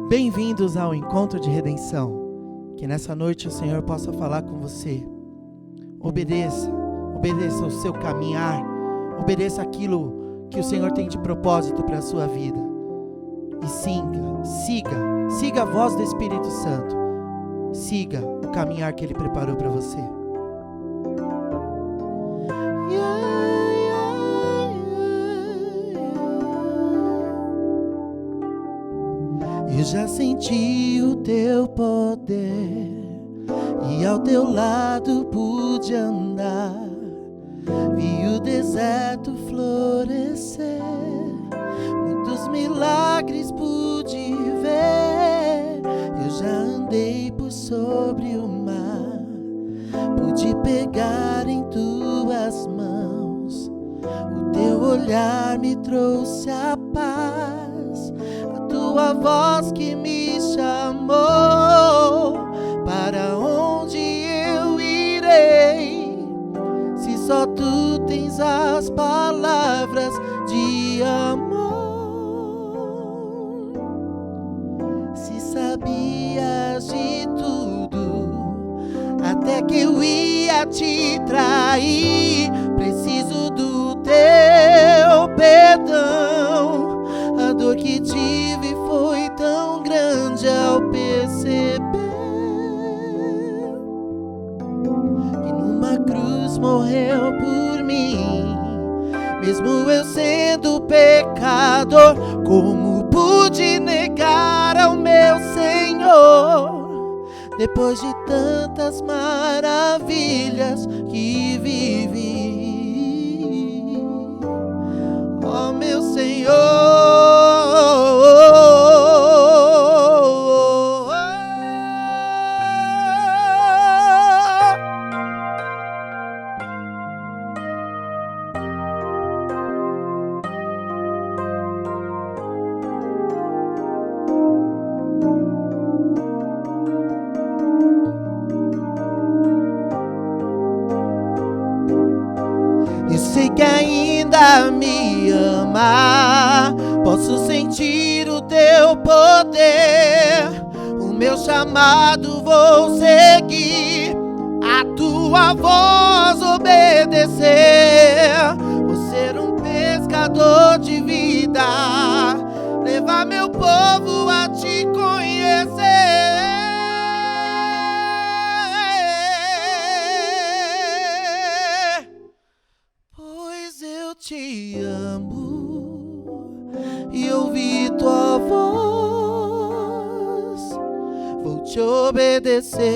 Bem-vindos ao Encontro de Redenção. Que nessa noite o Senhor possa falar com você. Obedeça o seu caminhar, obedeça aquilo que o Senhor tem de propósito para a sua vida. E siga a voz do Espírito Santo. Siga o caminhar que Ele preparou para você. Eu já senti o teu poder e ao teu lado pude andar. Vi o deserto florescer, muitos milagres pude ver. Eu já andei por sobre o mar, pude pegar em tuas mãos. O teu olhar me trouxe a paz, a tua voz que me chamou. Para onde eu irei, se só tu tens as palavras de amor? Se sabias de tudo, até que eu ia te trair, preciso do teu perdão. A dor que tive foi tão grande ao perceber que numa cruz morreu por mim, mesmo eu sendo pecador. Como pude negar ao meu Senhor, depois de tantas maravilhas que vivi? Oh, meu Senhor, eu sei que ainda me ama, posso sentir o teu poder. O meu chamado vou seguir, a tua voz obedecer. Vou ser um pescador de vida, levar meu povo a te conhecer. Te amo e ouvi tua voz, vou te obedecer.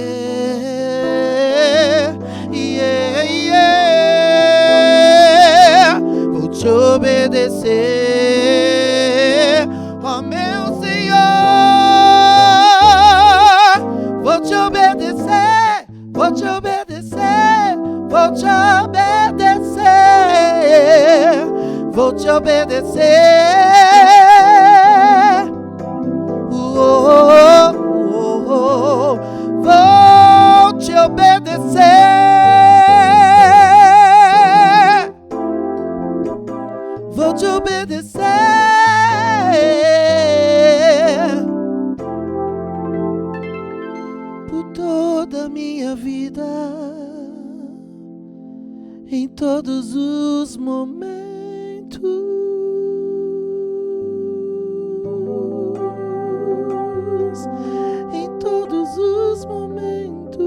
Vou te obedecer, ó meu Senhor. Vou te obedecer, vou te obedecer, vou te obedecer. Vou te obedecer. Vou te obedecer. Vou te obedecer. Por toda a minha vida, em todos os momentos, em todos os momentos.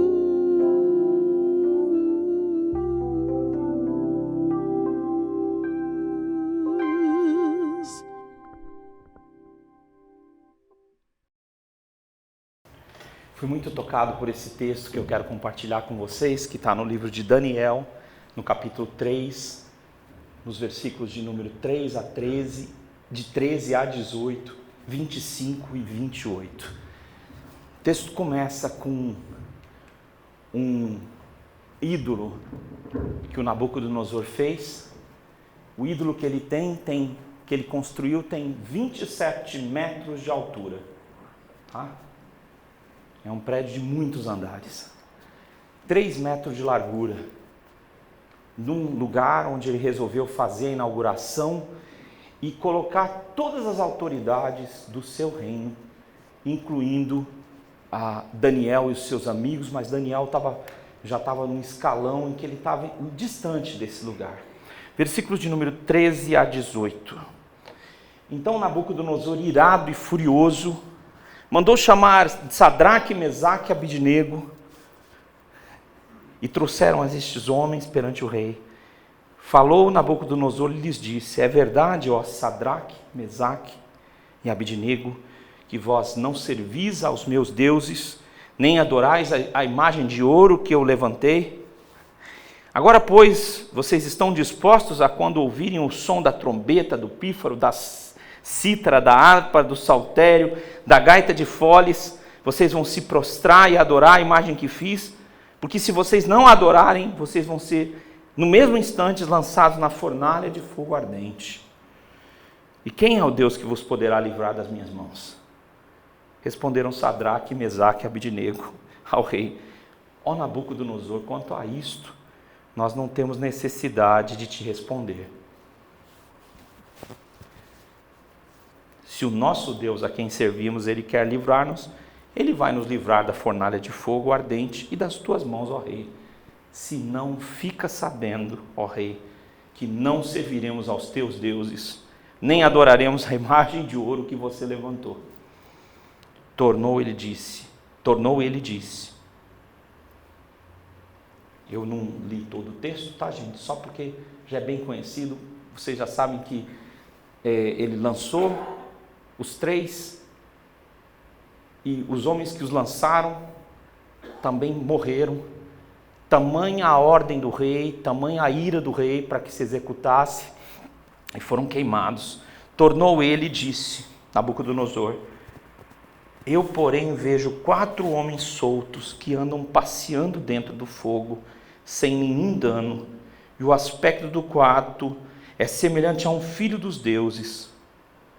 Fui muito tocado por esse texto que eu quero compartilhar com vocês, que está no livro de Daniel, no capítulo 3, nos versículos de número 3 a 13, de 13 a 18, 25 e 28. O texto começa com um ídolo que o Nabucodonosor fez. O ídolo que ele que ele construiu tem 27 metros de altura. Tá? É um prédio de muitos andares. 3 metros de largura. Num lugar onde ele resolveu fazer a inauguração e colocar todas as autoridades do seu reino incluindo Daniel e os seus amigos, mas Daniel já estava num escalão em que ele estava distante desse lugar. Versículos de número 13 a 18. Então Nabucodonosor, irado e furioso, mandou chamar Sadraque, Mesaque e Abidnego, e trouxeram a estes homens perante o rei. Falou Nabucodonosor e lhes disse: é verdade, ó Sadraque, Mesaque e Abidnego, que vós não servis aos meus deuses, nem adorais a imagem de ouro que eu levantei? Agora, pois, vocês estão dispostos a, quando ouvirem o som da trombeta, do pífaro, da cítara, da harpa, do saltério, da gaita de foles, vocês vão se prostrar e adorar a imagem que fiz? Porque se vocês não adorarem, vocês vão ser, no mesmo instante, lançados na fornalha de fogo ardente. E quem é o Deus que vos poderá livrar das minhas mãos? Responderam Sadraque, Mesaque e Abidnego ao rei: ó Nabucodonosor, quanto a isto, nós não temos necessidade de te responder. Se o nosso Deus a quem servimos, ele quer livrar-nos, ele vai nos livrar da fornalha de fogo ardente e das tuas mãos, ó rei. Se não, fica sabendo, ó rei, que não serviremos aos teus deuses, nem adoraremos a imagem de ouro que você levantou. Tornou ele disse, eu não li todo o texto, tá, gente? Só porque já é bem conhecido, vocês já sabem que ele lançou os três, e os homens que os lançaram também morreram. Tamanha a ordem do rei, tamanha a ira do rei para que se executasse, e foram queimados. Tornou ele e disse, Nabucodonosor: eu, porém, vejo 4 homens soltos que andam passeando dentro do fogo, sem nenhum dano, e o aspecto do quarto é semelhante a um filho dos deuses.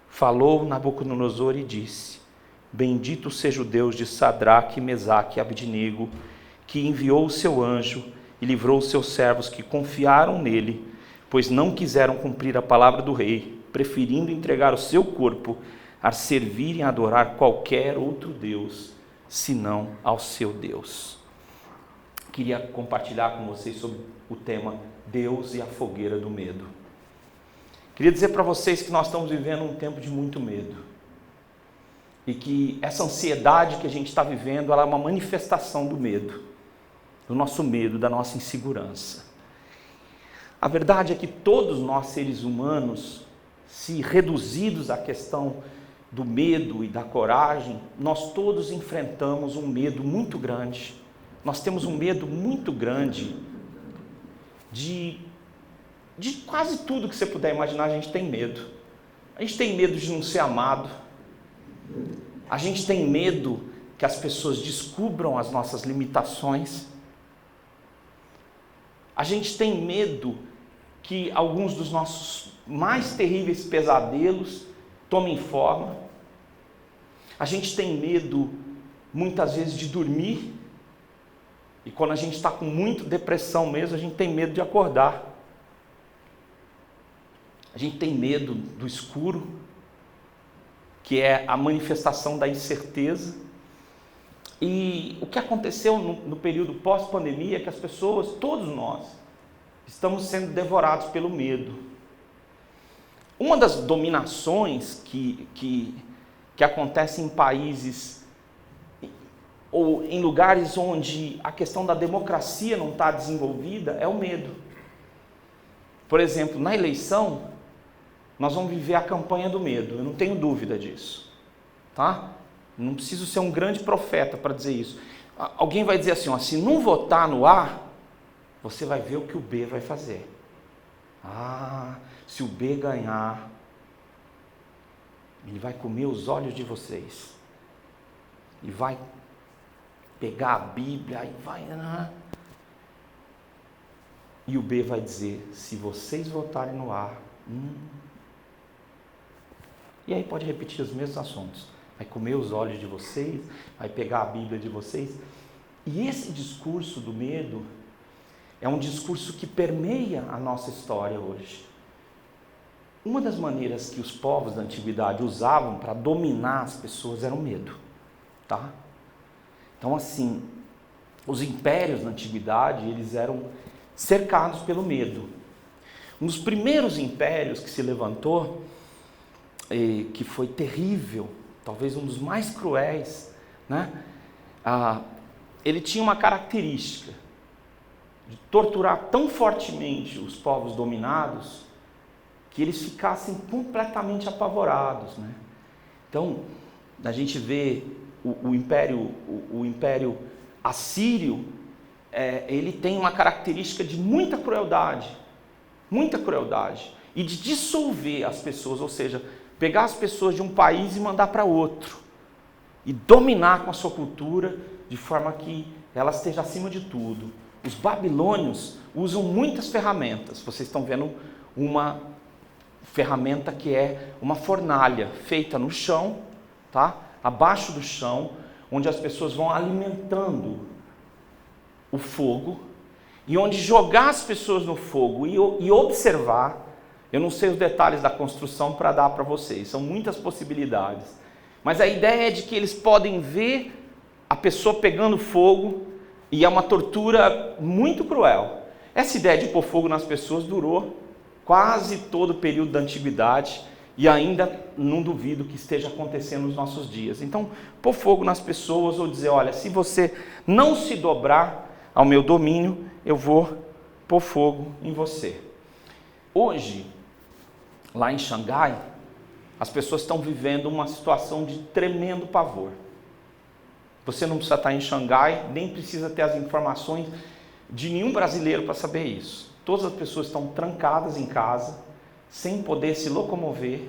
Falou Nabucodonosor e disse: bendito seja o Deus de Sadraque, Mesaque e Abidnego, que enviou o seu anjo e livrou os seus servos que confiaram nele, pois não quiseram cumprir a palavra do rei, preferindo entregar o seu corpo a servirem a adorar qualquer outro Deus, senão ao seu Deus. Queria compartilhar com vocês sobre o tema Deus e a fogueira do medo. Queria dizer para vocês que nós estamos vivendo um tempo de muito medo. E que essa ansiedade que a gente está vivendo, ela é uma manifestação do medo. Do nosso medo, da nossa insegurança. A verdade é que todos nós, seres humanos, se reduzidos à questão do medo e da coragem, nós todos enfrentamos um medo muito grande. Nós temos um medo muito grande de quase tudo que você puder imaginar. A gente tem medo. A gente tem medo de não ser amado. A gente tem medo que as pessoas descubram as nossas limitações. A gente tem medo que alguns dos nossos mais terríveis pesadelos tomem forma. A gente tem medo, muitas vezes, de dormir. E quando a gente está com muita depressão mesmo, a gente tem medo de acordar. A gente tem medo do escuro, que é a manifestação da incerteza. E o que aconteceu no período pós-pandemia é que as pessoas, todos nós, estamos sendo devorados pelo medo. Uma das dominações que acontece em países ou em lugares onde a questão da democracia não está desenvolvida é o medo. Por exemplo, na eleição, nós vamos viver a campanha do medo, eu não tenho dúvida disso, tá? Não preciso ser um grande profeta para dizer isso. Alguém vai dizer assim, ó, se não votar no A, você vai ver o que o B vai fazer. Se o B ganhar, ele vai comer os olhos de vocês. E vai pegar a Bíblia e vai... E o B vai dizer, se vocês votarem no A... E aí pode repetir os mesmos assuntos. Vai comer os olhos de vocês, vai pegar a Bíblia de vocês. E esse discurso do medo é um discurso que permeia a nossa história hoje. Uma das maneiras que os povos da antiguidade usavam para dominar as pessoas era o medo. tá? Então, assim, os impérios na antiguidade, eles eram cercados pelo medo. Um dos primeiros impérios que se levantou, que foi terrível, talvez um dos mais cruéis, né? Ele tinha uma característica de torturar tão fortemente os povos dominados que eles ficassem completamente apavorados, né? Então, a gente vê o império assírio, ele tem uma característica de muita crueldade, e de dissolver as pessoas, ou seja, pegar as pessoas de um país e mandar para outro, e dominar com a sua cultura, de forma que ela esteja acima de tudo. Os babilônios usam muitas ferramentas. Vocês estão vendo uma ferramenta que é uma fornalha feita no chão, tá? Abaixo do chão, onde as pessoas vão alimentando o fogo, e onde jogar as pessoas no fogo e observar. Eu não sei os detalhes da construção para dar para vocês, são muitas possibilidades, mas a ideia é de que eles podem ver a pessoa pegando fogo, e é uma tortura muito cruel. Essa ideia de pôr fogo nas pessoas durou quase todo o período da antiguidade, e ainda não duvido que esteja acontecendo nos nossos dias. Então, pôr fogo nas pessoas, ou dizer, olha, se você não se dobrar ao meu domínio, eu vou pôr fogo em você. Hoje, lá em Xangai, as pessoas estão vivendo uma situação de tremendo pavor. Você não precisa estar em Xangai, nem precisa ter as informações de nenhum brasileiro para saber isso. Todas as pessoas estão trancadas em casa, sem poder se locomover,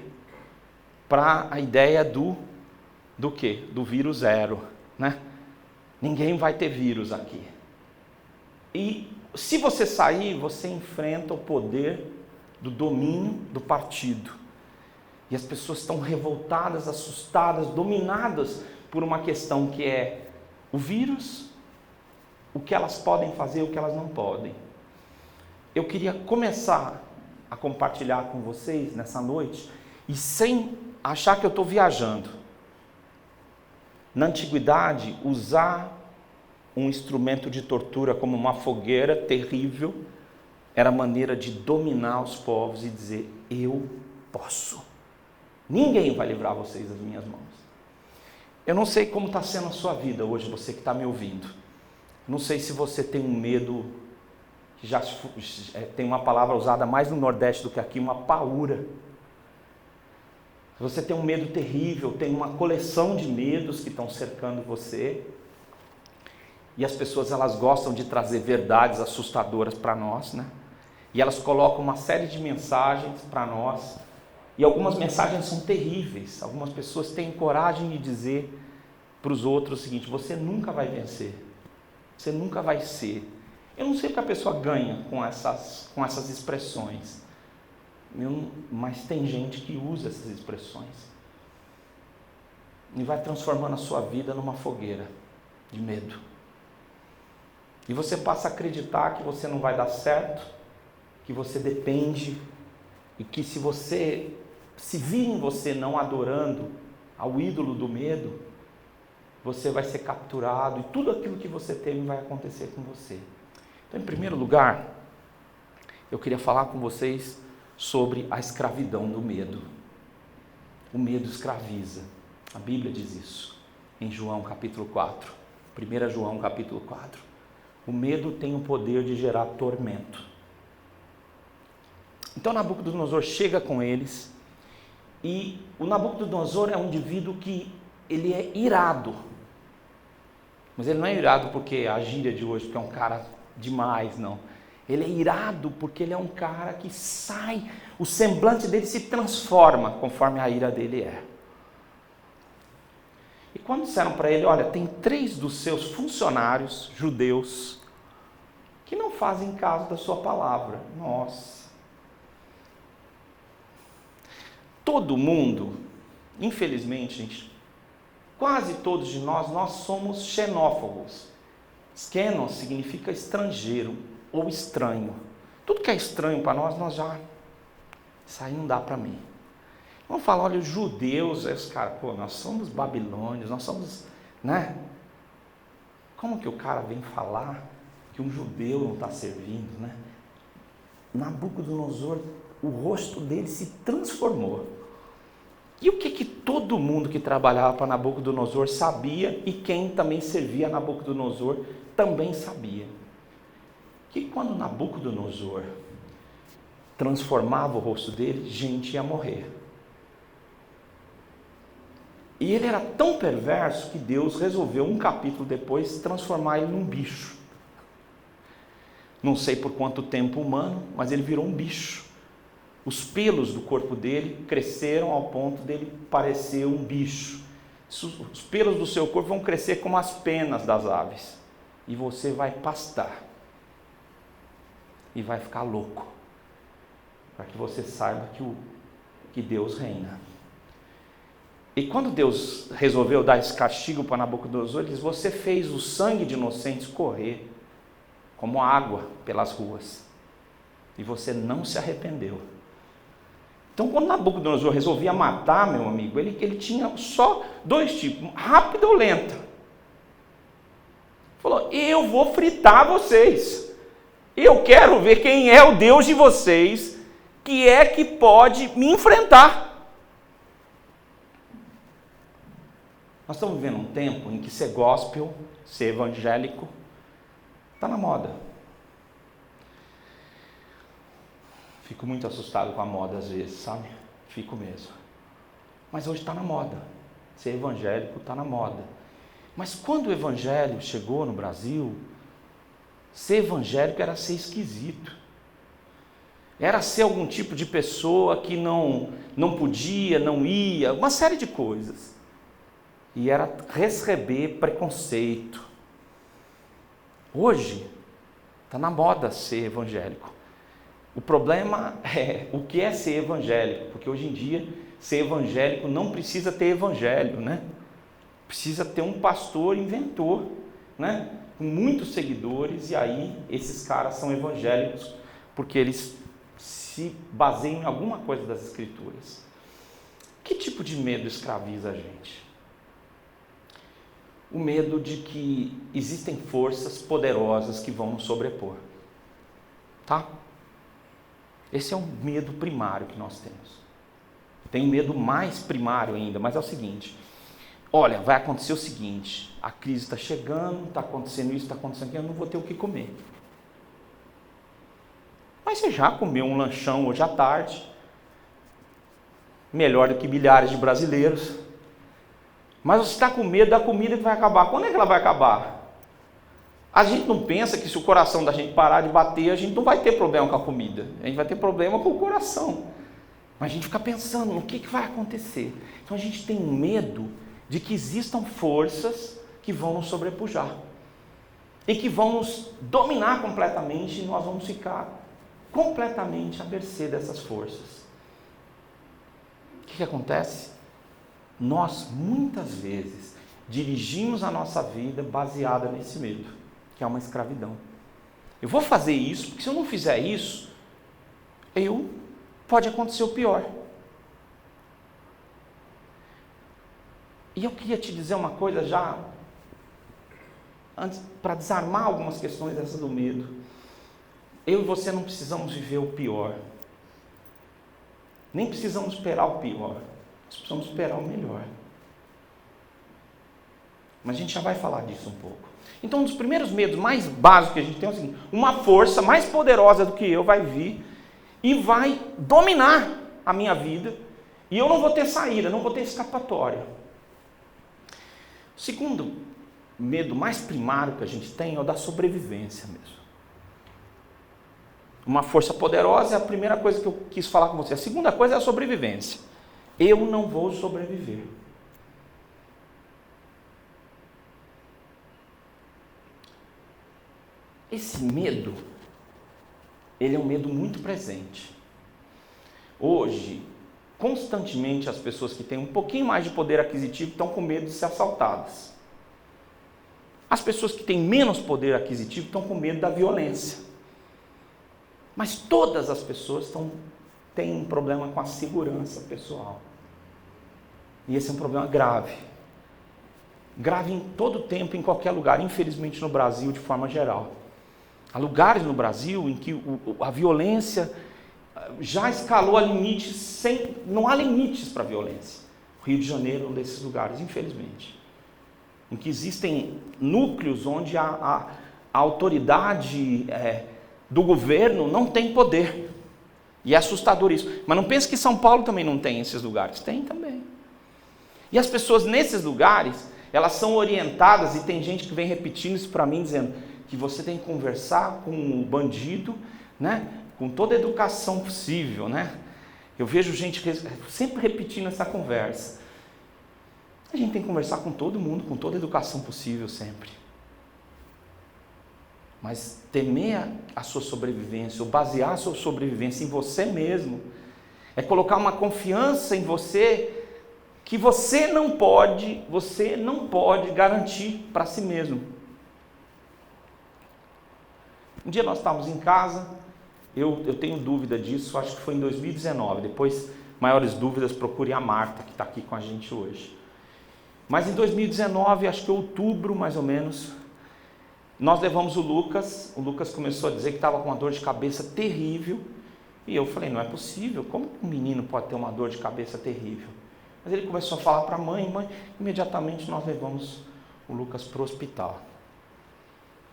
para a ideia do quê? Do vírus zero, né? Ninguém vai ter vírus aqui. E se você sair, você enfrenta o poder do domínio do partido. E as pessoas estão revoltadas, assustadas, dominadas por uma questão que é o vírus, o que elas podem fazer e o que elas não podem. Eu queria começar a compartilhar com vocês nessa noite, e sem achar que eu estou viajando. Na antiguidade, usar um instrumento de tortura como uma fogueira terrível era a maneira de dominar os povos e dizer, eu posso. Ninguém vai livrar vocês das minhas mãos. Eu não sei como está sendo a sua vida hoje, você que está me ouvindo. Não sei se você tem um medo, que já tem uma palavra usada mais no Nordeste do que aqui, uma paura. Você tem um medo terrível, tem uma coleção de medos que estão cercando você. E as pessoas, elas gostam de trazer verdades assustadoras para nós, né? E elas colocam uma série de mensagens para nós. E algumas mensagens são terríveis. Algumas pessoas têm coragem de dizer para os outros o seguinte, você nunca vai vencer. Você nunca vai ser. Eu não sei o que a pessoa ganha com essas expressões. Mas tem gente que usa essas expressões. E vai transformando a sua vida numa fogueira de medo. E você passa a acreditar que você não vai dar certo, que você depende, e que se você se vir em você não adorando ao ídolo do medo, você vai ser capturado e tudo aquilo que você teme vai acontecer com você. Então, em primeiro lugar, eu queria falar com vocês sobre a escravidão do medo. O medo escraviza. A Bíblia diz isso em João capítulo 4. 1 João capítulo 4. O medo tem o poder de gerar tormento. Então Nabucodonosor chega com eles, e o Nabucodonosor é um indivíduo que ele é irado. Mas ele não é irado porque a gíria de hoje, porque é um cara demais, não. Ele é irado porque ele é um cara que sai, o semblante dele se transforma conforme a ira dele é. E quando disseram para ele, olha, tem 3 dos seus funcionários judeus que não fazem caso da sua palavra. Nossa. Todo mundo, infelizmente, gente, quase todos de nós somos xenófobos. Xenos significa estrangeiro ou estranho. Tudo que é estranho para nós já... Isso aí não dá para mim. Vamos falar, olha, os judeus, os caras, nós somos babilônios, nós somos né? Como que o cara vem falar que um judeu não está servindo, né? Nabucodonosor, o rosto dele se transformou. E o que todo mundo que trabalhava para Nabucodonosor sabia, e quem também servia a Nabucodonosor também sabia? Que quando Nabucodonosor transformava o rosto dele, gente ia morrer. E ele era tão perverso que Deus resolveu, um capítulo depois, transformar ele num bicho. Não sei por quanto tempo humano, mas ele virou um bicho. Os pelos do corpo dele cresceram ao ponto dele parecer um bicho. Os pelos do seu corpo vão crescer como as penas das aves. E você vai pastar. E vai ficar louco. Para que você saiba que Deus reina. E quando Deus resolveu dar esse castigo para Nabucodonosor, ele diz: você fez o sangue de inocentes correr como água pelas ruas. E você não se arrependeu. Então, quando Nabucodonosor resolvia matar, meu amigo, ele tinha só dois tipos: rápida ou lenta. Falou: eu vou fritar vocês. Eu quero ver quem é o Deus de vocês, que é que pode me enfrentar. Nós estamos vivendo um tempo em que ser gospel, ser evangélico, está na moda. Fico muito assustado com a moda às vezes, sabe? Fico mesmo. Mas hoje está na moda. Ser evangélico está na moda. Mas quando o evangelho chegou no Brasil, ser evangélico era ser esquisito. Era ser algum tipo de pessoa que não podia, não ia, uma série de coisas. E era receber preconceito. Hoje, está na moda ser evangélico. O problema é o que é ser evangélico, porque hoje em dia, ser evangélico não precisa ter evangelho, né? Precisa ter um pastor inventor, né? Com muitos seguidores, e aí esses caras são evangélicos, porque eles se baseiam em alguma coisa das Escrituras. Que tipo de medo escraviza a gente? O medo de que existem forças poderosas que vão nos sobrepor. Tá? Esse é um medo primário que nós temos. Tem um medo mais primário ainda, mas é o seguinte: olha, vai acontecer o seguinte, a crise está chegando, está acontecendo isso, está acontecendo aquilo, eu não vou ter o que comer. Mas você já comeu um lanchão hoje à tarde, melhor do que milhares de brasileiros. Mas você está com medo da comida que vai acabar. Quando é que ela vai acabar? A gente não pensa que se o coração da gente parar de bater, a gente não vai ter problema com a comida. A gente vai ter problema com o coração. Mas a gente fica pensando no que vai acontecer. Então a gente tem medo de que existam forças que vão nos sobrepujar. E que vão nos dominar completamente, e nós vamos ficar completamente à mercê dessas forças. O que acontece? Nós, muitas vezes, dirigimos a nossa vida baseada nesse medo, que é uma escravidão. Eu vou fazer isso, porque se eu não fizer isso, pode acontecer o pior. E eu queria te dizer uma coisa já, antes, para desarmar algumas questões dessa do medo. Eu e você não precisamos viver o pior. Nem precisamos esperar o pior. Nós precisamos esperar o melhor. Mas a gente já vai falar disso um pouco. Então, um dos primeiros medos mais básicos que a gente tem é o seguinte: uma força mais poderosa do que eu vai vir e vai dominar a minha vida, e eu não vou ter saída, não vou ter escapatória. O segundo medo mais primário que a gente tem é o da sobrevivência mesmo. Uma força poderosa é a primeira coisa que eu quis falar com você. A segunda coisa é a sobrevivência. Eu não vou sobreviver. Esse medo, ele é um medo muito presente. Hoje, constantemente, as pessoas que têm um pouquinho mais de poder aquisitivo estão com medo de ser assaltadas. As pessoas que têm menos poder aquisitivo estão com medo da violência. Mas todas as pessoas têm um problema com a segurança pessoal. E esse é um problema grave. grave em todo tempo, em qualquer lugar, infelizmente no Brasil de forma geral. Há lugares no Brasil em que a violência já escalou a limites, não há limites para a violência. O Rio de Janeiro é um desses lugares, infelizmente. Em que existem núcleos onde a autoridade do governo não tem poder. E é assustador isso. Mas não pense que São Paulo também não tem esses lugares. Tem também. E as pessoas nesses lugares, elas são orientadas, e tem gente que vem repetindo isso para mim, dizendo que você tem que conversar com o bandido, né, com toda a educação possível, né? Eu vejo gente sempre repetindo essa conversa. A gente tem que conversar com todo mundo, com toda a educação possível sempre. Mas temer a sua sobrevivência, ou basear a sua sobrevivência em você mesmo, é colocar uma confiança em você que você não pode garantir para si mesmo. Um dia nós estávamos em casa, eu tenho dúvida disso, acho que foi em 2019, depois, maiores dúvidas, procure a Marta, que está aqui com a gente hoje. Mas em 2019, acho que outubro mais ou menos, nós levamos o Lucas começou a dizer que estava com uma dor de cabeça terrível, e eu falei, não é possível, como um menino pode ter uma dor de cabeça terrível? Mas ele começou a falar para a mãe, imediatamente nós levamos o Lucas para o hospital.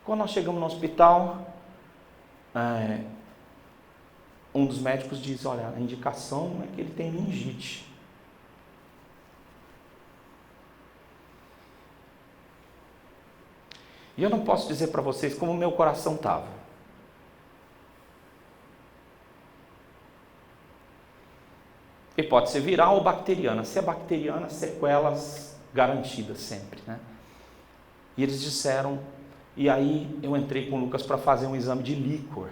Quando nós chegamos no hospital, um dos médicos diz, olha, a indicação é que ele tem meningite. E eu não posso dizer para vocês como o meu coração estava. E pode ser viral ou bacteriana. Se é bacteriana, sequelas garantidas sempre, né? E eles disseram, e aí eu entrei com o Lucas para fazer um exame de líquor.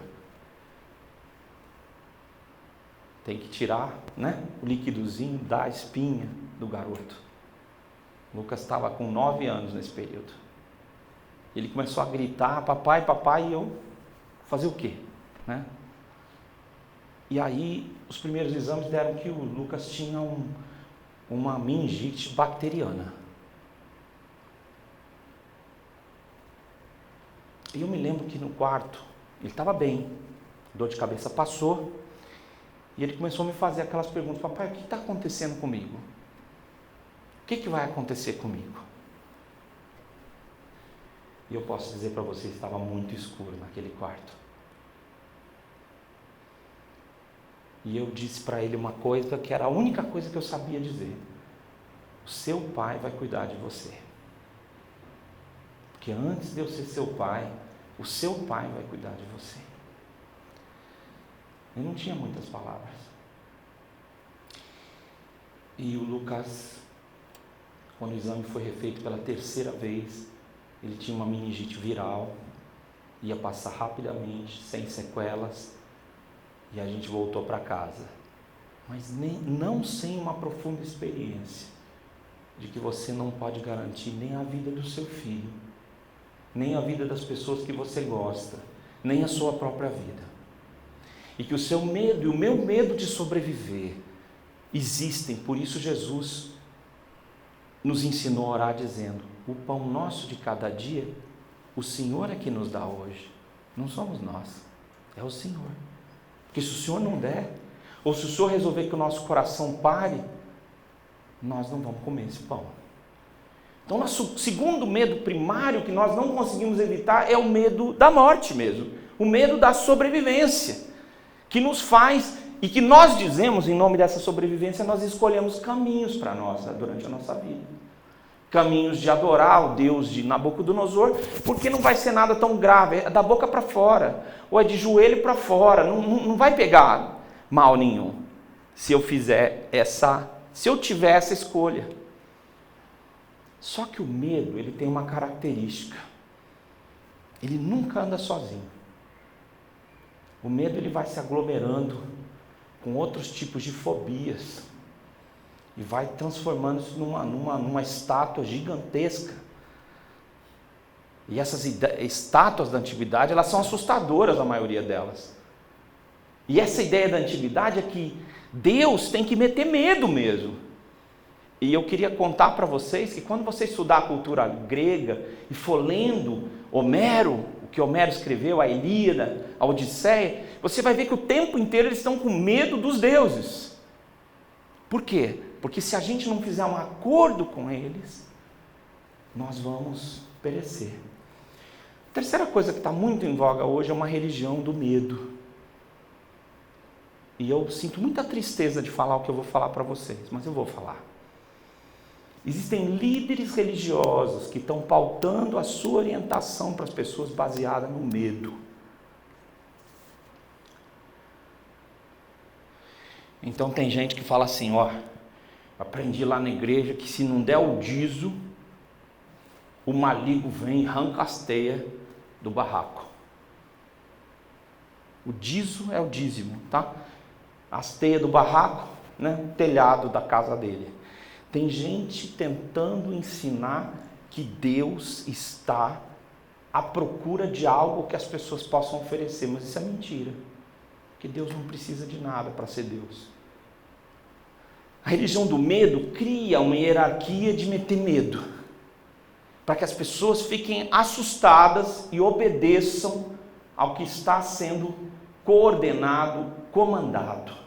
Tem que tirar, né, o líquidozinho da espinha do garoto. O Lucas estava com 9 anos nesse período. Ele começou a gritar, papai, papai, e eu, fazer o quê? Né? E aí, os primeiros exames deram que o Lucas tinha uma meningite bacteriana. E eu me lembro que no quarto, ele estava bem, a dor de cabeça passou, e ele começou a me fazer aquelas perguntas, papai, o que está acontecendo comigo? O que vai acontecer comigo? E eu posso dizer para vocês, estava muito escuro naquele quarto. E eu disse para ele uma coisa que era a única coisa que eu sabia dizer. O seu pai vai cuidar de você. Porque antes de eu ser seu pai, o seu pai vai cuidar de você. Eu não tinha muitas palavras. E o Lucas, quando o exame foi refeito pela terceira vez, ele tinha uma meningite viral, ia passar rapidamente, sem sequelas, e a gente voltou para casa. Mas não sem uma profunda experiência de que você não pode garantir nem a vida do seu filho, nem a vida das pessoas que você gosta, nem a sua própria vida. E que o seu medo e o meu medo de sobreviver existem, por isso Jesus nos ensinou a orar dizendo, o pão nosso de cada dia, o Senhor é que nos dá hoje, não somos nós, é o Senhor. Porque se o Senhor não der, ou se o Senhor resolver que o nosso coração pare, nós não vamos comer esse pão. Então, nosso segundo medo primário que nós não conseguimos evitar é o medo da morte mesmo, o medo da sobrevivência, que nos faz, e que nós dizemos, em nome dessa sobrevivência, nós escolhemos caminhos para nós durante a nossa vida. Caminhos de adorar o Deus de Nabucodonosor, porque não vai ser nada tão grave, é da boca para fora, ou é de joelho para fora, não vai pegar mal nenhum, se eu tiver essa escolha. Só que o medo, ele tem uma característica, ele nunca anda sozinho. O medo, ele vai se aglomerando com outros tipos de fobias, e vai transformando-se numa estátua gigantesca. E essas estátuas da antiguidade, elas são assustadoras, a maioria delas. E essa ideia da antiguidade é que Deus tem que meter medo mesmo. E eu queria contar para vocês que quando você estudar a cultura grega e for lendo Homero, o que Homero escreveu, a Ilíada, a Odisseia, você vai ver que o tempo inteiro eles estão com medo dos deuses. Por quê? Porque se a gente não fizer um acordo com eles, nós vamos perecer. A terceira coisa que está muito em voga hoje é uma religião do medo. E eu sinto muita tristeza de falar o que eu vou falar para vocês, mas eu vou falar. Existem líderes religiosos que estão pautando a sua orientação para as pessoas baseada no medo. Então tem gente que fala assim, ó, aprendi lá na igreja que se não der o dízimo, o maligno vem e arranca as teias do barraco. O dízimo é o dízimo, tá? As teias do barraco, né? O telhado da casa dele. Tem gente tentando ensinar que Deus está à procura de algo que as pessoas possam oferecer, mas isso é mentira. Porque Deus não precisa de nada para ser Deus. A religião do medo cria uma hierarquia de meter medo, para que as pessoas fiquem assustadas e obedeçam ao que está sendo coordenado, comandado.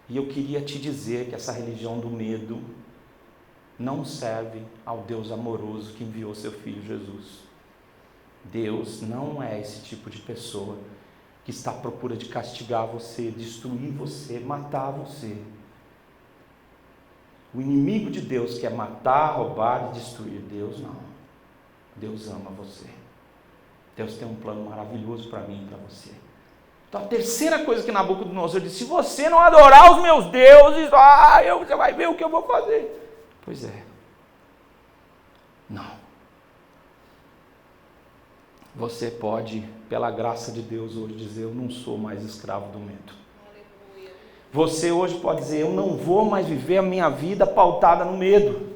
E eu queria te dizer que essa religião do medo não serve ao Deus amoroso que enviou seu Filho Jesus. Deus não é esse tipo de pessoa que está à procura de castigar você, destruir você, matar você. O inimigo de Deus quer matar, roubar e destruir. Deus não. Deus ama você. Deus tem um plano maravilhoso para mim e para você. Então a terceira coisa que Nabucodonosor disse, se você não adorar os meus deuses, você vai ver o que eu vou fazer. Pois é. Não. Você pode, pela graça de Deus, hoje dizer, eu não sou mais escravo do medo. Você hoje pode dizer, eu não vou mais viver a minha vida pautada no medo.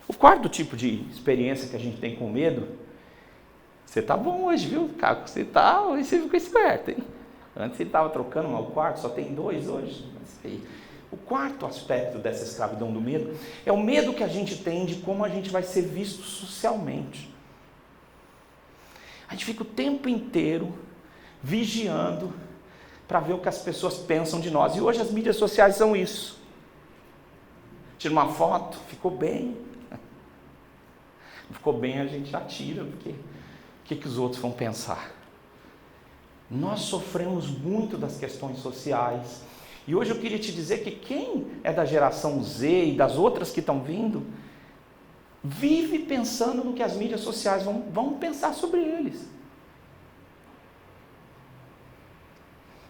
O quarto tipo de experiência que a gente tem com medo, você está bom hoje, viu, Caco? Você ficou esperto, hein? Antes ele estava trocando, mas o quarto só tem 2 hoje. O quarto aspecto dessa escravidão do medo é o medo que a gente tem de como a gente vai ser visto socialmente. A gente fica o tempo inteiro vigiando para ver o que as pessoas pensam de nós. E hoje as mídias sociais são isso. Tira uma foto, ficou bem. Não ficou bem, a gente já tira, porque o que os outros vão pensar? Nós sofremos muito das questões sociais. E hoje eu queria te dizer que quem é da geração Z e das outras que estão vindo, vive pensando no que as mídias sociais vão pensar sobre eles.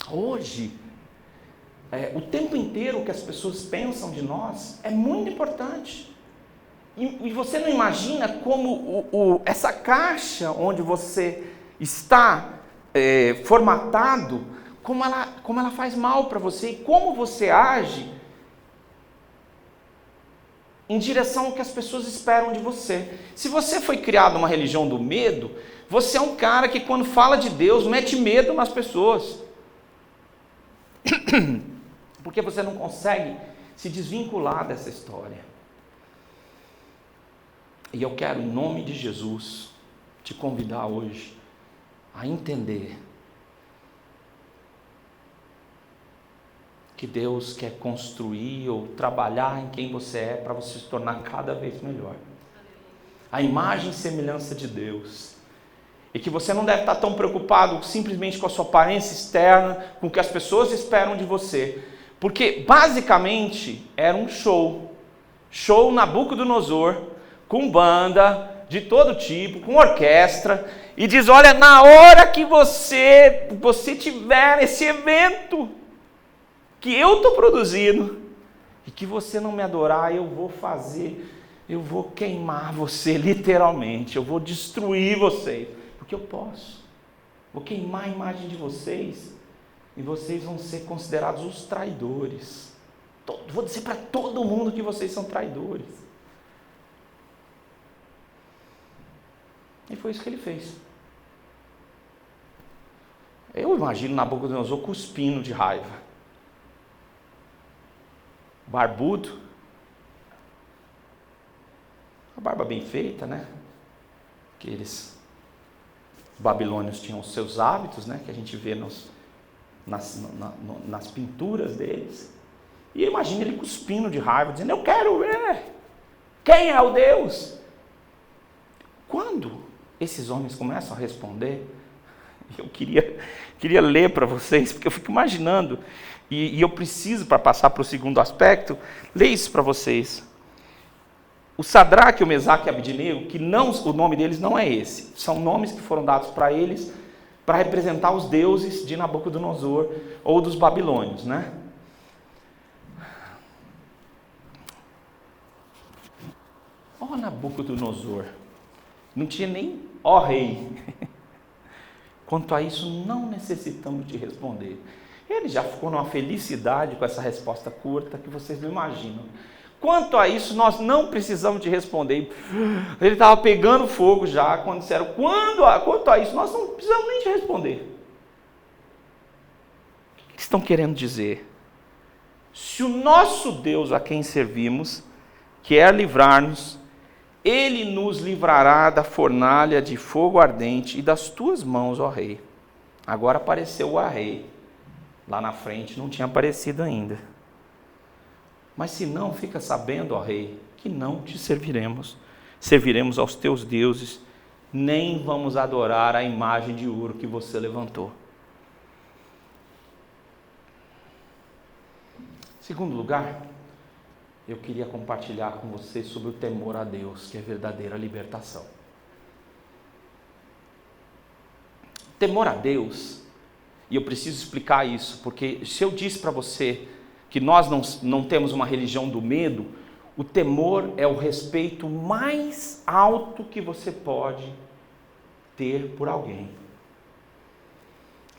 Hoje, o tempo inteiro o que as pessoas pensam de nós é muito importante. E você não imagina como essa caixa onde você está formatado, como ela faz mal para você e como você age em direção ao que as pessoas esperam de você. Se você foi criado numa religião do medo, você é um cara que quando fala de Deus mete medo nas pessoas. Porque você não consegue se desvincular dessa história. E eu quero, em nome de Jesus, te convidar hoje a entender que Deus quer construir ou trabalhar em quem você é para você se tornar cada vez melhor. A imagem e semelhança de Deus. E que você não deve estar tão preocupado simplesmente com a sua aparência externa, com o que as pessoas esperam de você. Porque, basicamente, era um show. Show Nabucodonosor, com banda de todo tipo, com orquestra. E diz, olha, na hora que você tiver nesse evento que eu estou produzindo, e que você não me adorar, eu vou queimar você, literalmente. Eu vou destruir vocês. Porque eu posso. Vou queimar a imagem de vocês e vocês vão ser considerados os traidores. Vou dizer para todo mundo que vocês são traidores. E foi isso que ele fez. Eu imagino Nabucodonosor cuspindo de raiva. barbudo, a barba bem feita, né? Os babilônios tinham os seus hábitos, né? Que a gente vê nas pinturas deles. E imagina ele cuspindo de raiva, dizendo: eu quero ver quem é o Deus. Quando esses homens começam a responder, eu queria ler para vocês, porque eu fico imaginando, e eu preciso, para passar para o segundo aspecto, ler isso para vocês. O Sadraque, o Mesaque e o Abednego, que não, o nome deles não é esse, são nomes que foram dados para eles para representar os deuses de Nabucodonosor ou dos babilônios, né? Ó Nabucodonosor, não tinha nem ó rei. Quanto a isso, não necessitamos de responder. Ele já ficou numa felicidade com essa resposta curta que vocês não imaginam. Quanto a isso, nós não precisamos de responder. Ele estava pegando fogo já quando disseram: quanto a isso, nós não precisamos nem de responder. O que eles estão querendo dizer? Se o nosso Deus a quem servimos quer livrar-nos, Ele nos livrará da fornalha de fogo ardente e das tuas mãos, ó rei. Agora apareceu o rei. Lá na frente não tinha aparecido ainda. Mas se não, fica sabendo, ó rei, que não te serviremos. Serviremos aos teus deuses, nem vamos adorar a imagem de ouro que você levantou. Segundo lugar, eu queria compartilhar com vocês sobre o temor a Deus, que é a verdadeira libertação. Temor a Deus, e eu preciso explicar isso, porque se eu disse para você que nós não temos uma religião do medo, o temor é o respeito mais alto que você pode ter por alguém.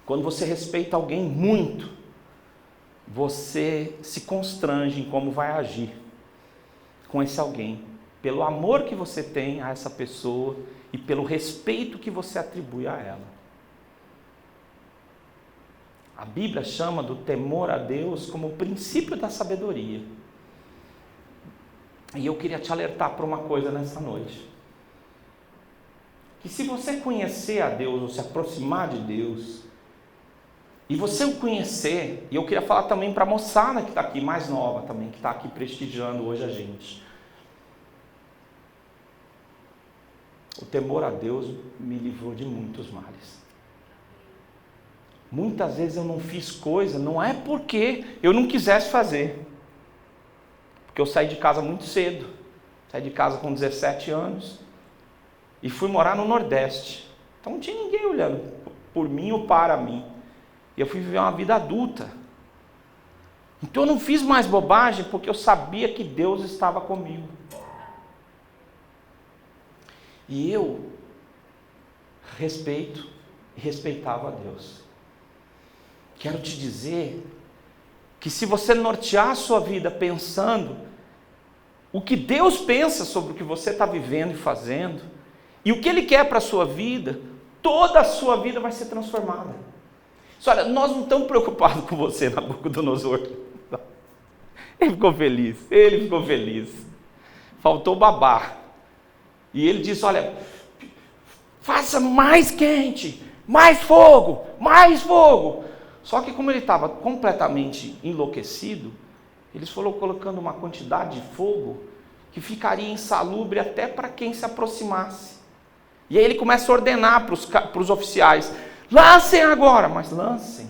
Quando você respeita alguém muito, você se constrange em como vai agir com esse alguém, pelo amor que você tem a essa pessoa e pelo respeito que você atribui a ela. A Bíblia chama do temor a Deus como o princípio da sabedoria. E eu queria te alertar para uma coisa nessa noite. Que se você conhecer a Deus ou se aproximar de Deus, e você o conhecer, e eu queria falar também para a moçada que está aqui, mais nova também, que está aqui prestigiando hoje a gente. O temor a Deus me livrou de muitos males. Muitas vezes eu não fiz coisa, não é porque eu não quisesse fazer. Porque eu saí de casa muito cedo. Saí de casa com 17 anos e fui morar no Nordeste. Então não tinha ninguém olhando por mim ou para mim. E eu fui viver uma vida adulta. Então eu não fiz mais bobagem porque eu sabia que Deus estava comigo. E eu respeitava a Deus. Quero te dizer que se você nortear a sua vida pensando o que Deus pensa sobre o que você está vivendo e fazendo, e o que Ele quer para a sua vida, toda a sua vida vai ser transformada. Olha, nós não estamos preocupados com você, Nabucodonosor. Ele ficou feliz. Faltou babar. E ele disse: olha, faça mais quente, mais fogo. Só que como ele estava completamente enlouquecido, eles foram colocando uma quantidade de fogo que ficaria insalubre até para quem se aproximasse. E aí ele começa a ordenar para os oficiais: lancem agora, mas lancem.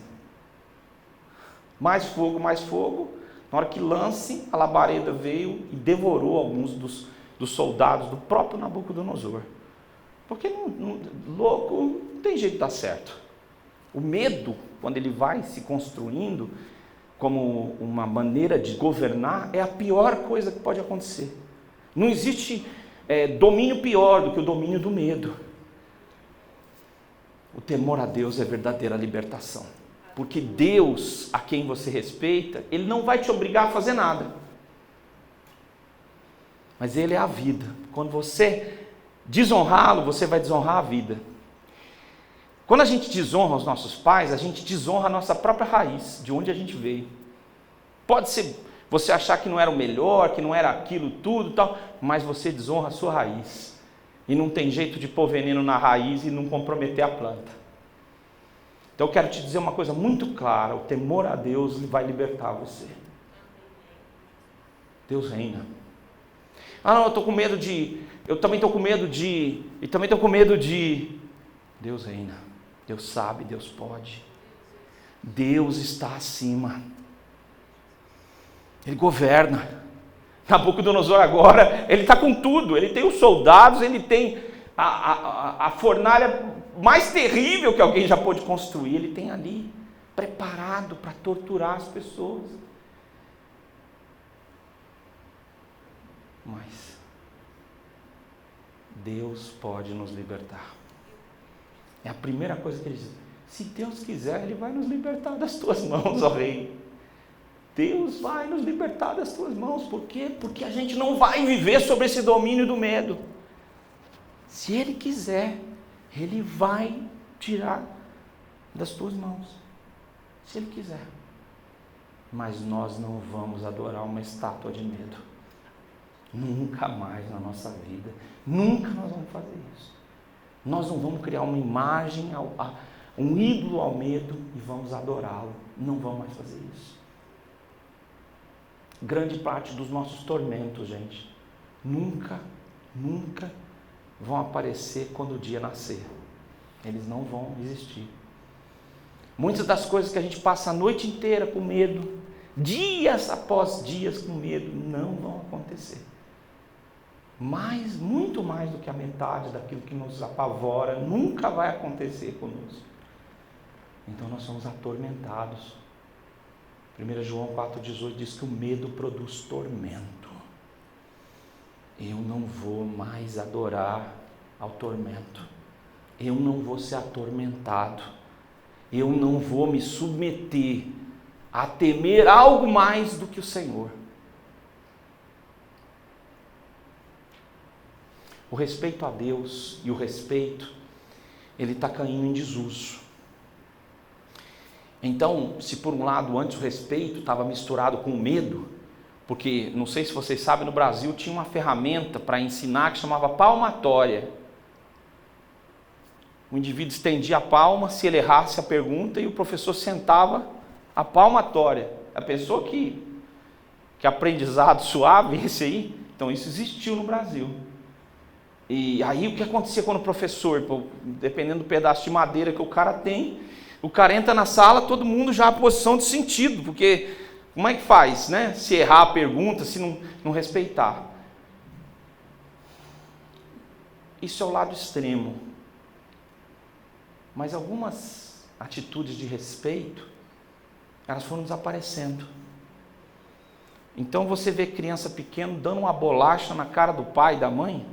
Mais fogo. Na hora que lancem, a labareda veio e devorou alguns dos soldados do próprio Nabucodonosor. Porque louco não tem jeito de dar certo. O medo, quando ele vai se construindo como uma maneira de governar, é a pior coisa que pode acontecer. Não existe domínio pior do que o domínio do medo. O temor a Deus é verdadeira libertação. Porque Deus, a quem você respeita, Ele não vai te obrigar a fazer nada. Mas Ele é a vida. Quando você desonrá-lo, você vai desonrar a vida. Quando a gente desonra os nossos pais, a gente desonra a nossa própria raiz, de onde a gente veio. Pode ser, você achar que não era o melhor, que não era aquilo tudo e tal, mas você desonra a sua raiz. E não tem jeito de pôr veneno na raiz e não comprometer a planta. Então eu quero te dizer uma coisa muito clara: o temor a Deus vai libertar você. Deus reina. Ah, não, eu estou com medo de... Eu também estou com medo de... E também estou com medo de... Deus reina. Deus sabe, Deus pode. Deus está acima. Ele governa. Nabucodonosor agora, ele está com tudo. Ele tem os soldados, ele tem a fornalha mais terrível que alguém já pôde construir. Ele tem ali, preparado para torturar as pessoas. Mas Deus pode nos libertar. É a primeira coisa que ele diz: se Deus quiser, Ele vai nos libertar das tuas mãos, ó Rei. Deus vai nos libertar das tuas mãos. Por quê? Porque a gente não vai viver sobre esse domínio do medo. Se Ele quiser, Ele vai tirar das tuas mãos. Se Ele quiser. Mas nós não vamos adorar uma estátua de medo. Nunca mais na nossa vida. Nunca nós vamos fazer isso. Nós não vamos criar uma imagem, um ídolo ao medo e vamos adorá-lo. Não vamos mais fazer isso. Grande parte dos nossos tormentos, gente, nunca vão aparecer quando o dia nascer. Eles não vão existir. Muitas das coisas que a gente passa a noite inteira com medo, dias após dias com medo, não vão acontecer. Mas, muito mais do que a metade daquilo que nos apavora, nunca vai acontecer conosco. Então nós somos atormentados. 1 João 4,18 diz que o medo produz tormento. Eu não vou mais adorar ao tormento. Eu não vou ser atormentado. Eu não vou me submeter a temer algo mais do que o Senhor. O respeito a Deus e o respeito, ele está caindo em desuso. Então, se por um lado antes o respeito estava misturado com o medo, porque, não sei se vocês sabem, no Brasil tinha uma ferramenta para ensinar que chamava palmatória. O indivíduo estendia a palma, se ele errasse a pergunta, e o professor sentava a palmatória. A pessoa que aprendizado suave esse aí, então isso existiu no Brasil. E aí o que acontecia quando o professor, dependendo do pedaço de madeira que o cara tem, o cara entra na sala, todo mundo já na posição de sentido, porque como é que faz, né? Se errar a pergunta, se não respeitar. Isso é o lado extremo. Mas algumas atitudes de respeito, elas foram desaparecendo. Então você vê criança pequena dando uma bolacha na cara do pai e da mãe,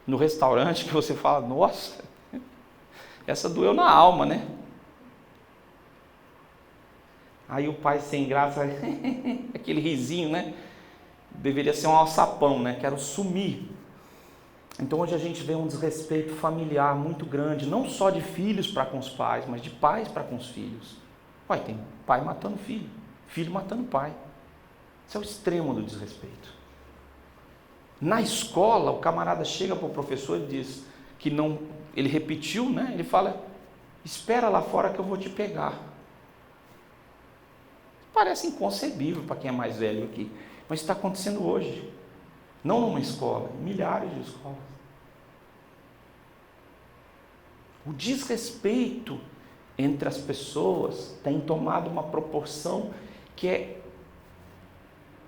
no restaurante, que você fala, nossa, essa doeu na alma, né? Aí o pai sem graça, aquele risinho, né? Deveria ser um alçapão, né? Quero sumir. Então hoje a gente vê um desrespeito familiar muito grande, não só de filhos para com os pais, mas de pais para com os filhos. Ué, tem pai matando filho, filho matando pai. Isso é o extremo do desrespeito. Na escola, o camarada chega para o professor e diz que não, ele repetiu, né? Ele fala, espera lá fora que eu vou te pegar. Parece inconcebível para quem é mais velho aqui, mas está acontecendo hoje. Não numa escola, em milhares de escolas. O desrespeito entre as pessoas tem tomado uma proporção que é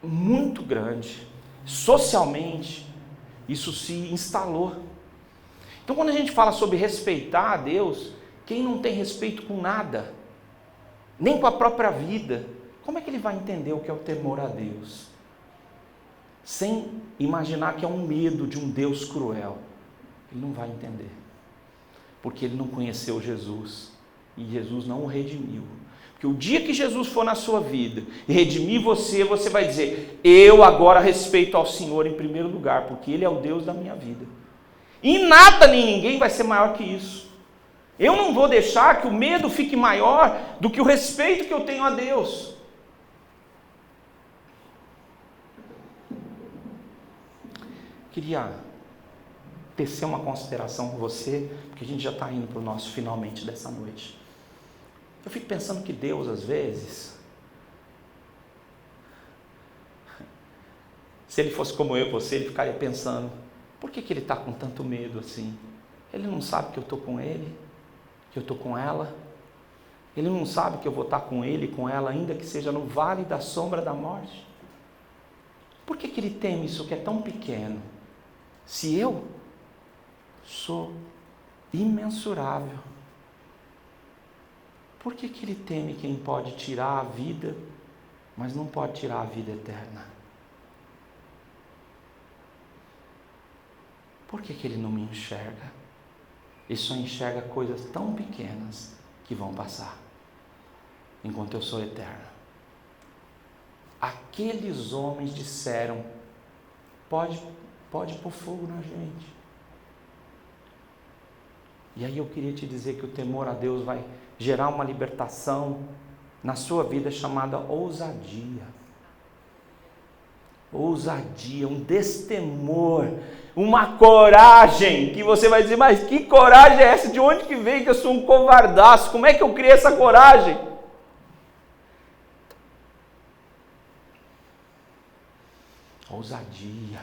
muito grande. Socialmente, isso se instalou. Então, quando a gente fala sobre respeitar a Deus, quem não tem respeito com nada, nem com a própria vida, como é que ele vai entender o que é o temor a Deus? Sem imaginar que é um medo de um Deus cruel. Ele não vai entender. Porque ele não conheceu Jesus. E Jesus não o redimiu. Porque o dia que Jesus for na sua vida e redimir você, você vai dizer, eu agora respeito ao Senhor em primeiro lugar, porque Ele é o Deus da minha vida. E nada nem ninguém vai ser maior que isso. Eu não vou deixar que o medo fique maior do que o respeito que eu tenho a Deus. queria tecer uma consideração com você, porque a gente já está indo para o nosso finalmente dessa noite. Eu fico pensando que Deus, às vezes, se Ele fosse como eu e você, Ele ficaria pensando, por que Ele está com tanto medo assim? Ele não sabe que eu estou com Ele, que eu estou com ela? Ele não sabe que eu vou estar com Ele e com ela, ainda que seja no vale da sombra da morte? Por que Ele teme isso que é tão pequeno? Se eu sou imensurável, por que Ele teme quem pode tirar a vida, mas não pode tirar a vida eterna? Por que Ele não me enxerga? Ele só enxerga coisas tão pequenas que vão passar, enquanto eu sou eterno. Aqueles homens disseram, pode pôr fogo na gente. E aí eu queria te dizer que o temor a Deus vai gerar uma libertação na sua vida chamada ousadia. Ousadia, um destemor, uma coragem, que você vai dizer, mas que coragem é essa? De onde que veio que eu sou um covardaço? Como é que eu criei essa coragem? Ousadia.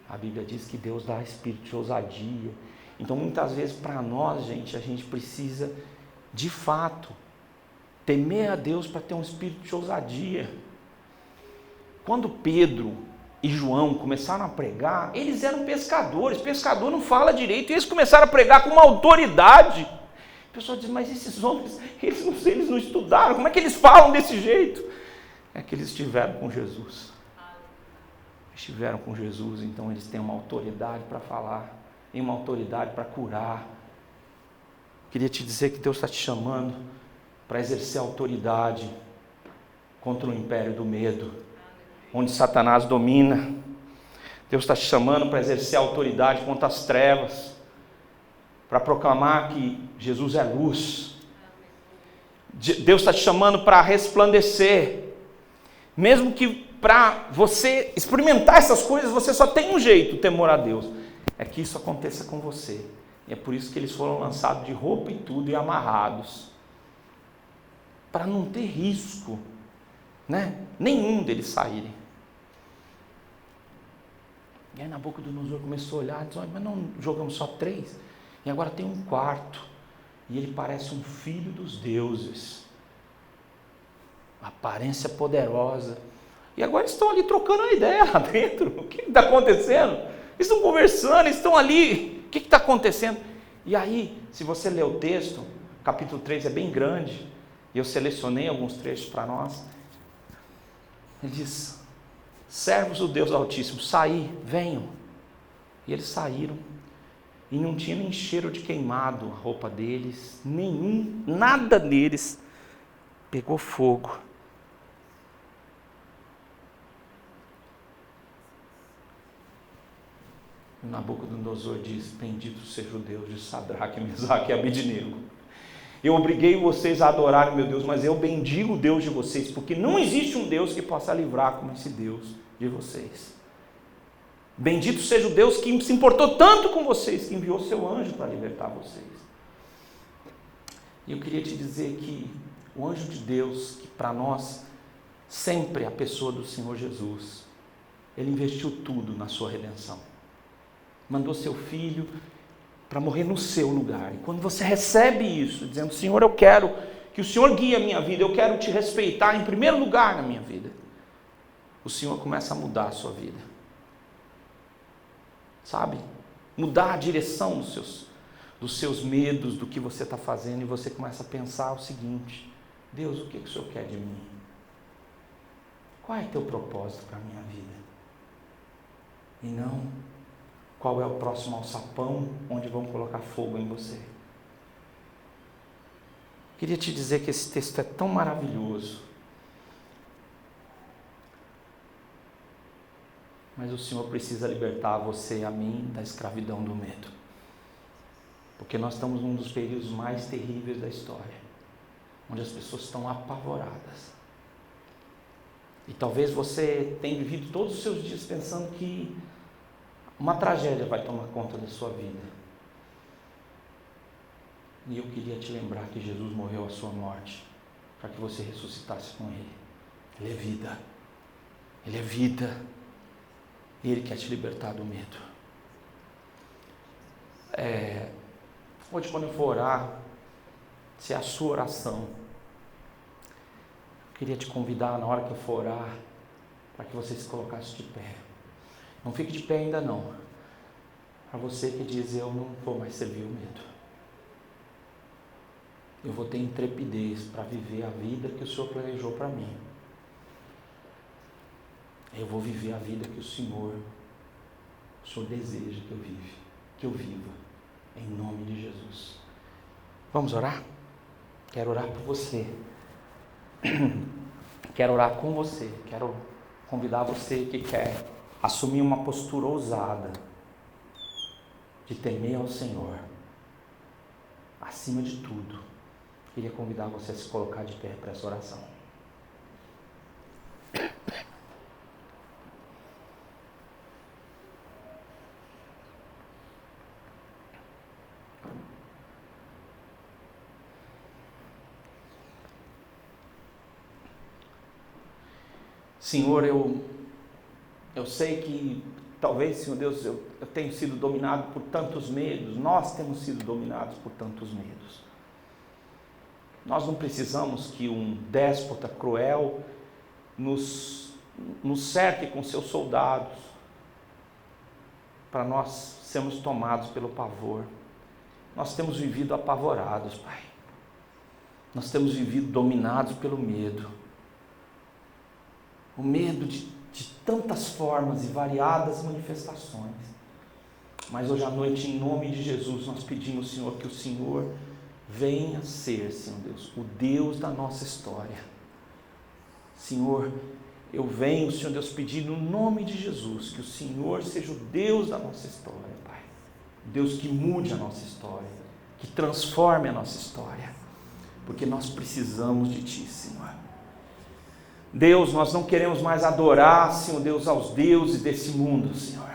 A Bíblia diz que Deus dá espírito de ousadia. Então muitas vezes para nós, gente, a gente precisa de fato temer a Deus para ter um espírito de ousadia. Quando Pedro e João começaram a pregar, eles eram pescadores, pescador não fala direito, e eles começaram a pregar com uma autoridade. O pessoal diz, mas esses homens, eles não estudaram, como é que eles falam desse jeito? É que eles estiveram com Jesus. Estiveram com Jesus, então eles têm uma autoridade para falar, têm uma autoridade para curar. Queria te dizer que Deus está te chamando para exercer autoridade contra o império do medo, onde Satanás domina. Deus está te chamando para exercer autoridade contra as trevas, para proclamar que Jesus é luz. Deus está te chamando para resplandecer, mesmo que para você experimentar essas coisas, você só tem um jeito, temor a Deus, é que isso aconteça com você. E é por isso que eles foram lançados de roupa e tudo e amarrados, para não ter risco, né? Nenhum deles saírem. E aí Nabucodonosor começou a olhar e disse, mas não jogamos só 3? E agora tem um quarto, e ele parece um filho dos deuses, aparência poderosa. E agora eles estão ali trocando a ideia lá dentro. O que está acontecendo? Eles estão conversando, eles estão ali. O que está acontecendo? E aí, se você ler o texto, capítulo 3 é bem grande, e eu selecionei alguns trechos para nós. Ele diz, servos do Deus Altíssimo, saí, venham. E eles saíram, e não tinha nem cheiro de queimado a roupa deles, nada deles pegou fogo. Nabucodonosor diz, bendito seja o Deus de Sadraque, Mesaque e Abednego. Eu obriguei vocês a adorarem meu Deus, mas eu bendigo o Deus de vocês, porque não existe um Deus que possa livrar como esse Deus de vocês. Bendito seja o Deus que se importou tanto com vocês, que enviou seu anjo para libertar vocês. E eu queria te dizer que o anjo de Deus, que para nós, sempre é a pessoa do Senhor Jesus, ele investiu tudo na sua redenção. Mandou seu filho para morrer no seu lugar. E quando você recebe isso, dizendo, Senhor, eu quero que o Senhor guie a minha vida, eu quero te respeitar em primeiro lugar na minha vida, o Senhor começa a mudar a sua vida. Sabe? Mudar a direção dos seus medos, do que você está fazendo, e você começa a pensar o seguinte, Deus, o que o Senhor quer de mim? Qual é teu propósito para a minha vida? E não qual é o próximo alçapão onde vão colocar fogo em você. Queria te dizer que esse texto é tão maravilhoso, mas o Senhor precisa libertar você e a mim da escravidão do medo, porque nós estamos num dos períodos mais terríveis da história, onde as pessoas estão apavoradas. E talvez você tenha vivido todos os seus dias pensando que uma tragédia vai tomar conta da sua vida. E eu queria te lembrar que Jesus morreu a sua morte para que você ressuscitasse com Ele. Ele é vida. Ele é vida. Ele quer te libertar do medo. Hoje, quando eu for orar, se é a sua oração, eu queria te convidar, na hora que eu for orar, para que você se colocasse de pé. Não fique de pé ainda não. Para você que diz, eu não vou mais servir o medo. Eu vou ter intrepidez para viver a vida que o Senhor planejou para mim. Eu vou viver a vida que o Senhor deseja que eu viva, em nome de Jesus. Vamos orar? Quero orar por você. Quero orar com você. Quero convidar você que quer assumir uma postura ousada de temer ao Senhor. Acima de tudo, queria convidar você a se colocar de pé para essa oração. Senhor, eu sei que talvez, Senhor Deus, eu tenho sido dominado por tantos medos, nós temos sido dominados por tantos medos. Nós não precisamos que um déspota cruel nos cerque com seus soldados, para nós sermos tomados pelo pavor. Nós temos vivido apavorados, Pai. Nós temos vivido dominados pelo medo. O medo de tantas formas e variadas manifestações. Mas hoje à noite, em nome de Jesus, nós pedimos, Senhor, que o Senhor venha ser, Senhor Deus, o Deus da nossa história. Senhor, eu venho, Senhor Deus, pedir no nome de Jesus, que o Senhor seja o Deus da nossa história, Pai. Deus que mude a nossa história, que transforme a nossa história, porque nós precisamos de Ti, Senhor. Deus, nós não queremos mais adorar, Senhor Deus, aos deuses desse mundo, Senhor.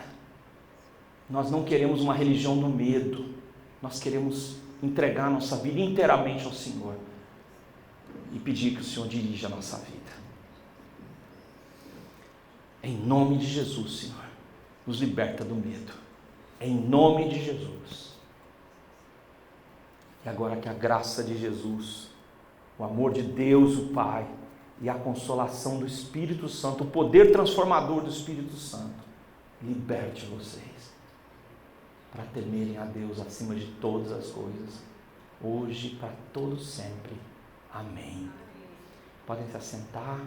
Nós não queremos uma religião do medo. Nós queremos entregar nossa vida inteiramente ao Senhor e pedir que o Senhor dirija a nossa vida. Em nome de Jesus, Senhor, nos liberta do medo. Em nome de Jesus. E agora que a graça de Jesus, o amor de Deus, o Pai, e a consolação do Espírito Santo, o poder transformador do Espírito Santo, liberte vocês para temerem a Deus acima de todas as coisas, hoje e para todos sempre. Amém. Podem se assentar.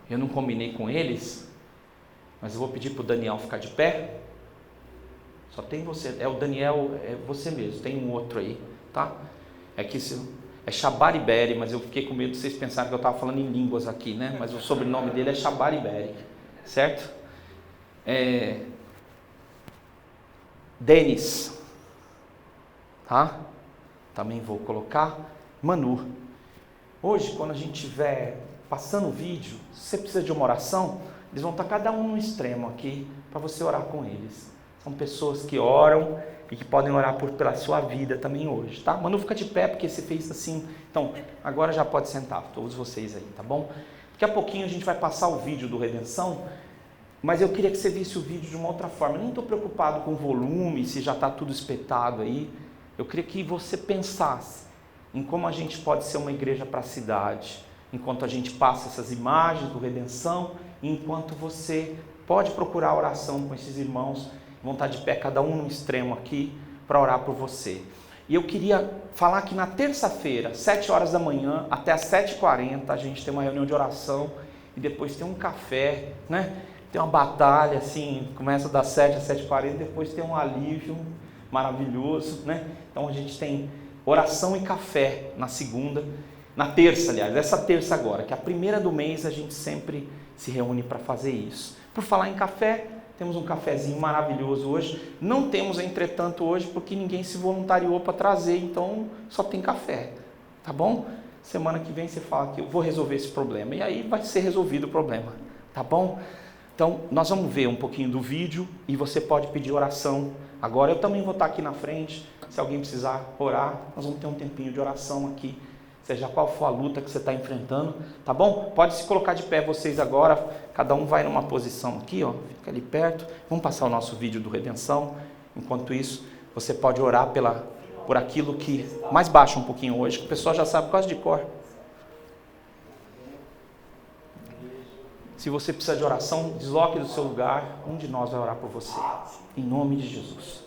Eu não combinei com eles, mas eu vou pedir para o Daniel ficar de pé. Só tem você, é o Daniel, é você mesmo, tem um outro aí, tá? É que é Shabariberi, mas eu fiquei com medo de vocês pensarem que eu estava falando em línguas aqui, né? Mas o sobrenome dele é Shabariberi, certo? Denis, tá? Também vou colocar Manu. Hoje, quando a gente estiver passando o vídeo, se você precisa de uma oração, eles vão estar cada um no extremo aqui, para você orar com eles. São pessoas que oram e que podem orar pela sua vida também hoje, tá? Manu, fica de pé, porque você fez assim. Então, agora já pode sentar, todos vocês aí, tá bom? Daqui a pouquinho a gente vai passar o vídeo do Redenção, mas eu queria que você visse o vídeo de uma outra forma. Eu nem estou preocupado com o volume, se já está tudo espetado aí. Eu queria que você pensasse em como a gente pode ser uma igreja para a cidade, enquanto a gente passa essas imagens do Redenção, enquanto você pode procurar oração com esses irmãos, vão estar de pé cada um no extremo aqui, para orar por você. E eu queria falar que na terça-feira, 7 horas da manhã, até as 7h40, a gente tem uma reunião de oração, e depois tem um café, né? Tem uma batalha, assim, começa das 7 às 7h40, depois tem um alívio maravilhoso, né? Então a gente tem oração e café na segunda, na terça, aliás, essa terça agora, que é a primeira do mês, a gente sempre se reúne para fazer isso. Por falar em café, Temos um cafezinho maravilhoso hoje. Não temos, entretanto, hoje, porque ninguém se voluntariou para trazer, então só tem café, tá bom? Semana que vem você fala que eu vou resolver esse problema, e aí vai ser resolvido o problema, tá bom? Então, nós vamos ver um pouquinho do vídeo e você pode pedir oração. Agora eu também vou estar aqui na frente, se alguém precisar orar, nós vamos ter um tempinho de oração aqui, seja qual for a luta que você está enfrentando, tá bom? Pode se colocar de pé vocês agora, cada um vai numa posição aqui, ó, fica ali perto. Vamos passar o nosso vídeo do Redenção. Enquanto isso, você pode orar por aquilo que... Mais baixo um pouquinho hoje, que o pessoal já sabe quase de cor. Se você precisa de oração, desloque do seu lugar, um de nós vai orar por você, em nome de Jesus.